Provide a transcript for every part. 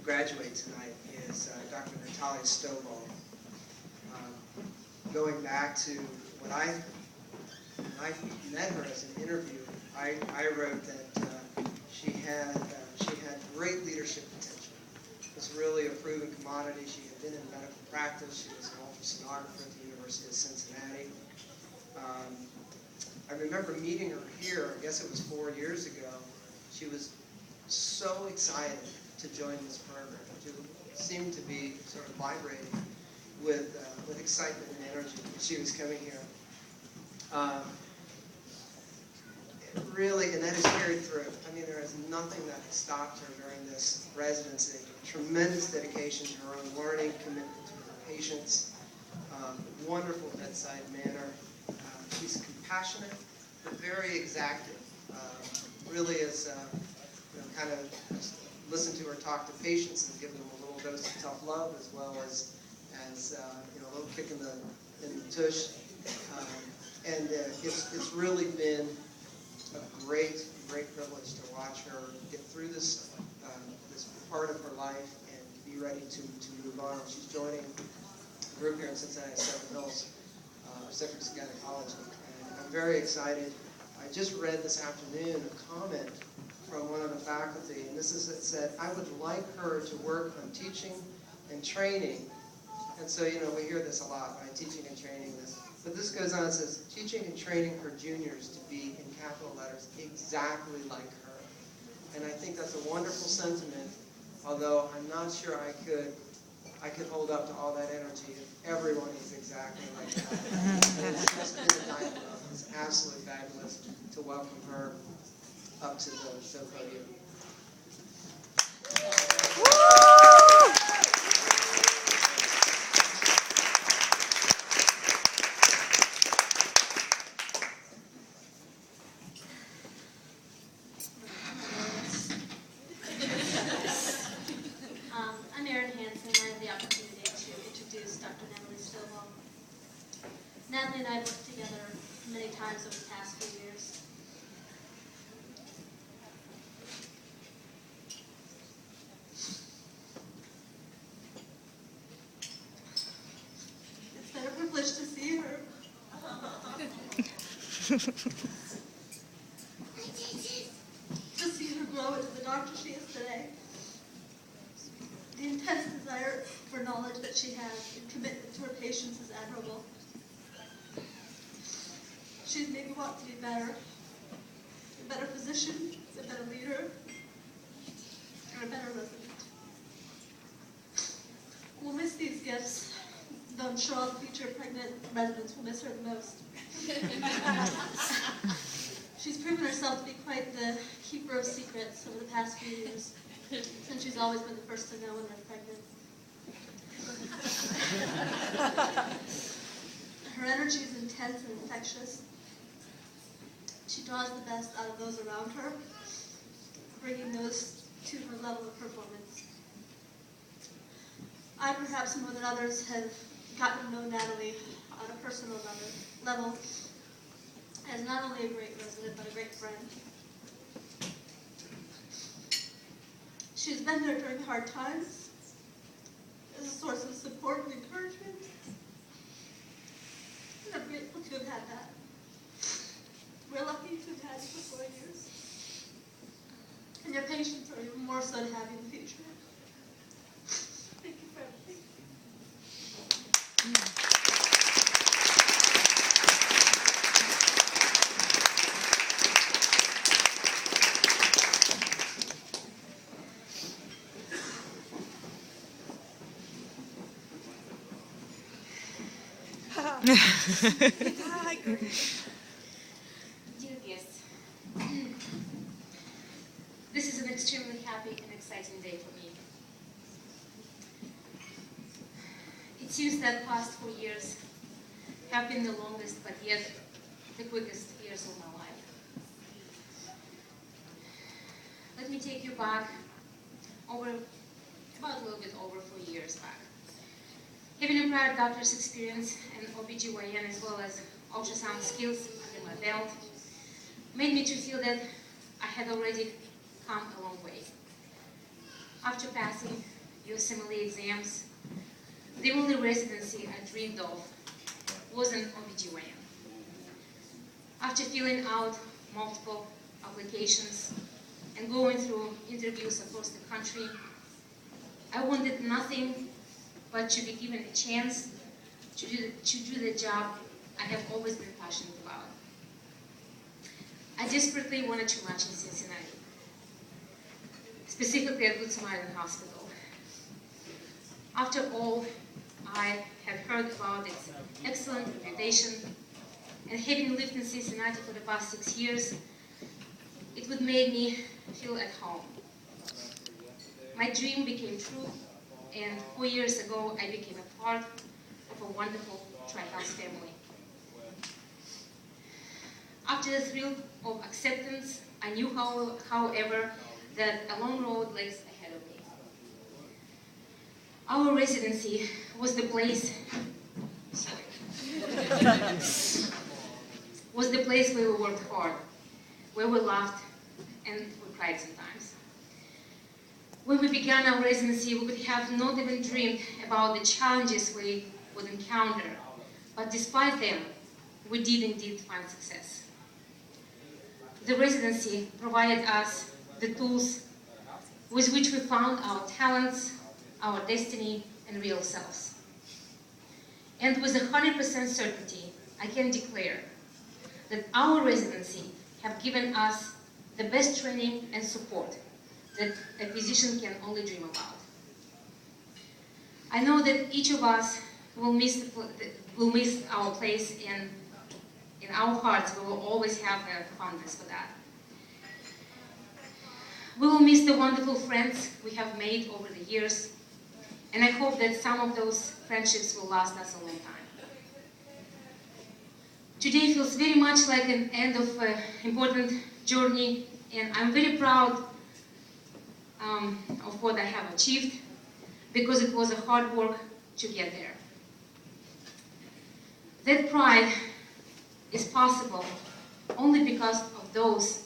graduate tonight is Dr. Natalia Stovall. Going back to when I met her as an interview, I wrote that she had great leadership potential. It was really a proven commodity. She had been in medical practice. She was an ultrasonographer at the University of Cincinnati. I remember meeting her here, I guess it was 4 years ago. She was so excited to join this program. She seemed to be sort of vibrating with excitement and energy when she was coming here. Really, and that is carried through. I mean, there is nothing that has stopped her during this residency. Tremendous dedication to her own learning, commitment to her patients, wonderful bedside manner. She's compassionate, but very exacting. Really is, kind of listen to her talk to patients and give them a little dose of tough love, as well as a little kick in the tush. And it's really been a great privilege to watch her get through this part of her life and be ready to move on. She's joining a group here in Cincinnati, Seven Hills, Cincinnati College, and I'm very excited. I just read this afternoon a comment from one of the faculty, and this is it said, I would like her to work on teaching and training. And so, we hear this a lot, right? Teaching and training this. But this goes on, it says, teaching and training her juniors to be, in capital letters, exactly like her. And I think that's a wonderful sentiment, although I'm not sure I could hold up to all that energy if everyone is exactly like that. And it's just been a dialogue. It's absolutely fabulous to welcome her up to the podium. Natalie and I have worked together many times over the past few years. It's been a privilege to see her. To see her grow into the doctor she is today. The intense desire for knowledge that she has and commitment to her patients is admirable. She's made me want to be better, a better physician, a better leader, and a better resident. We'll miss these gifts, though I'm sure all the future pregnant residents will miss her the most. She's proven herself to be quite the keeper of secrets over the past few years, since she's always been the first to know when they're pregnant. Her energy is intense and infectious. She draws the best out of those around her, bringing those to her level of performance. I, perhaps more than others, have gotten to know Natalie on a personal level as not only a great resident, but a great friend. She's been there during hard times, as a source of support and encouragement. And I'm grateful to have had that. We're lucky to have had you for 4 years. And your patients are even more so to have you in the future. Thank you for everything. Dear guests, this is an extremely happy and exciting day for me. It seems that past 4 years have been the longest, but yet the quickest years of my life. Let me take you back about a little bit over 4 years back. Having a prior doctor's experience and OBGYN as well as ultrasound skills under my belt made me to feel that I had already come a long way. After passing USMLE exams, the only residency I dreamed of was an OBGYN. After filling out multiple applications and going through interviews across the country, I wanted nothing but to be given a chance to do the job I have always been passionate about. I desperately wanted to match in Cincinnati, specifically at Good Samaritan Hospital. After all I had heard about its excellent reputation, and having lived in Cincinnati for the past 6 years, it would make me feel at home. My dream became true, and 4 years ago I became a part of a wonderful Tri-House family. After the thrill of acceptance, I knew, however, that a long road lays ahead of me. Our residency was the place, where we worked hard, where we laughed and we cried sometimes. When we began our residency, we could have not even dreamed about the challenges we would encounter, but despite them, we did indeed find success. The residency provided us the tools with which we found our talents, our destiny, and real selves. And with 100% certainty, I can declare that our residency have given us the best training and support that a physician can only dream about. I know that each of us will miss our place, and in our hearts we will always have a fondness for that. We will miss the wonderful friends we have made over the years, and I hope that some of those friendships will last us a long time. Today feels very much like an end of an important journey, and I'm very proud of what I have achieved, because it was a hard work to get there. That pride is possible only because of those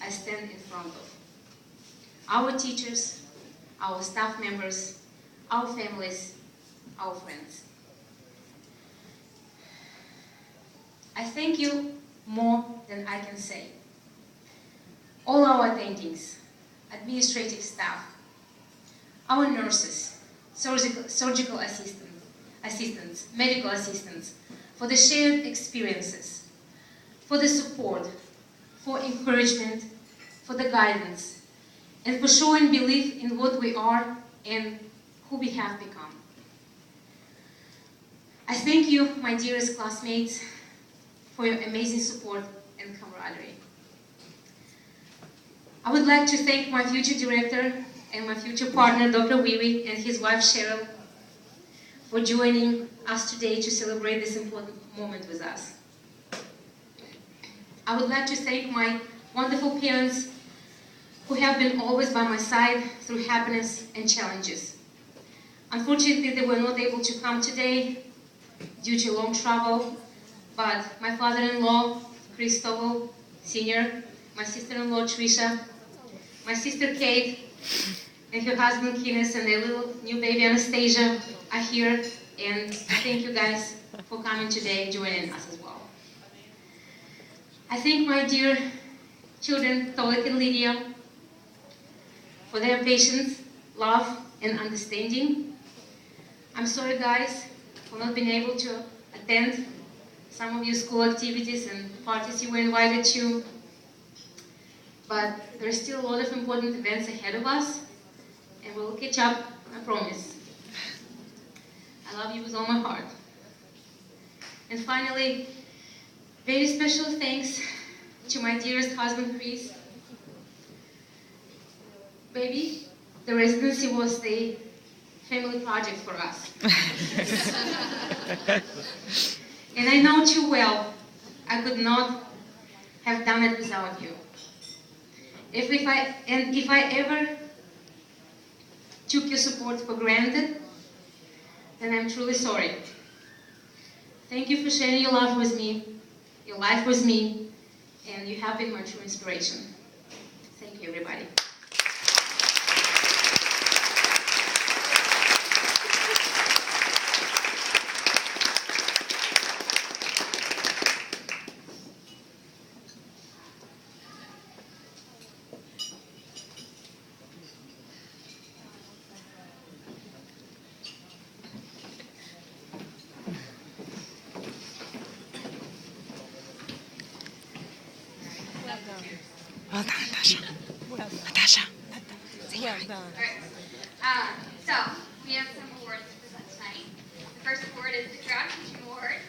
I stand in front of. Our teachers, our staff members, our families, our friends. I thank you more than I can say. All our attendings, administrative staff, our nurses, surgical assistants, medical assistants, for the shared experiences, for the support, for encouragement, for the guidance, and for showing belief in what we are and who we have become. I thank you, my dearest classmates, for your amazing support and camaraderie. I would like to thank my future director and my future partner, Dr. Wiwi, and his wife, Cheryl, for joining us today to celebrate this important moment with us. I would like to thank my wonderful parents who have been always by my side through happiness and challenges. Unfortunately, they were not able to come today due to long travel, but my father-in-law, Chris Stovall, Sr., my sister-in-law, Trisha, my sister, Kate, and her husband, Kines, and their little new baby, Anastasia, are here, and thank you guys for coming today and joining us as well. I thank my dear children, Tolik and Lydia, for their patience, love, and understanding. I'm sorry, guys, for not being able to attend some of your school activities and parties you were invited to, but there's still a lot of important events ahead of us, and we'll catch up, I promise. I love you with all my heart. And finally, very special thanks to my dearest husband, Chris. Baby, the residency was the family project for us. And I know too well I could not have done it without you. If I ever took your support for granted, then I'm truly sorry. Thank you for sharing your love with me, your life with me, and you have been my true inspiration. Thank you, everybody. Well done, Natasha. Natasha. So, we have some awards to present tonight. The first award is the Ground Teaching Award.